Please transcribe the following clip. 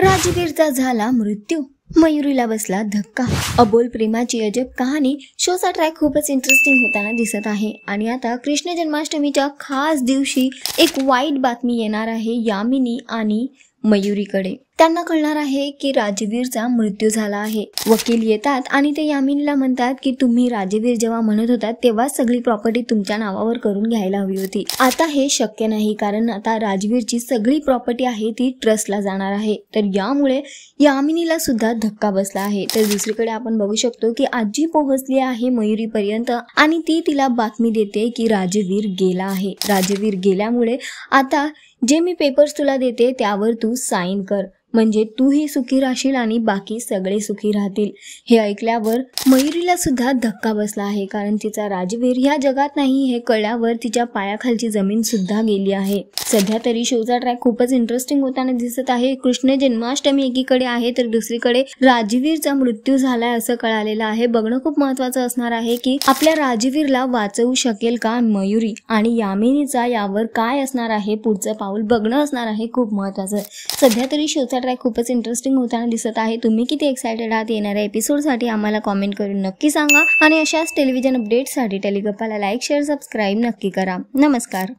राजवीरचा झाला मृत्यू, मयुरीला बसला धक्का। अबोल प्रेमाची अजब कहाणी शोचा ट्रॅक खूपच इंटरेस्टिंग होताना दिसत आहे। आणि आता कृष्ण जन्माष्टमीच्या खास दिवशी एक वाईट बातमी येणार आहे यामिनी आणि मयुरीकडे। त्यांना कळणार आहे की राजवीरचा मृत्यू झाला आहे। वकील येतात आणि ते यामिनीला म्हणतात की तुम्ही राजवीर जेव्हा म्हणत होतात तेव्हा सगळी प्रॉपर्टी तुमच्या नावावर करून घ्यायला हवी होती। आता हे शक्य नाही, कारण आता राजवीरची सगळी प्रॉपर्टी आहे ती ट्रस्टला जाणार आहे। तर यामुळे यामिनीला सुद्धा धक्का बसला आहे। तर दुसरीकडे आपण बघू शकतो की आजी पोहोचली आहे मयुरीपर्यंत आणि ती तिला बातमी देते की राजवीर गेला आहे। राजवीर गेल्यामुळे आता जे मी पेपर्स तुला देते त्यावर तू साइन कर, म्हणजे तूही सुखी राहशील आणि बाकी सगळे सुखी राहतील। हे ऐकल्यावर मयुरीला सुद्धा धक्का बसला आहे, कारण तिचा राजवीर ह्या जगात नाही हे कळल्यावर तिच्या पायाखालची जमीन सुद्धा गेली आहे। सध्या तरी शोचा ट्रॅक खूपच इंटरेस्टिंग होताना दिसत आहे। कृष्ण जन्माष्टमी एकीकडे आहे तर दुसरीकडे राजवीरचा मृत्यू झालाय असं कळालेलं आहे। बघणं खूप महत्त्वाचं असणार आहे की आपल्या राजवीरला वाचवू शकेल का मयुरी, आणि यामिनीचा यावर काय असणार आहे पुढचं पाऊल बघणं असणार आहे खूप महत्त्वाचं। सध्या तरी शोचा ट्रॅक खूपच इंटरेस्टिंग होताना दिसत आहे। तुम्ही किती एक्साइटेड आहात येणाऱ्या एपिसोडसाठी आम्हाला कमेंट करून नक्की सांगा, आणि अशाच टेलिव्हिजन अपडेट्ससाठी टेलिगप्पाला लाईक शेअर सबस्क्राईब नक्की करा। नमस्कार।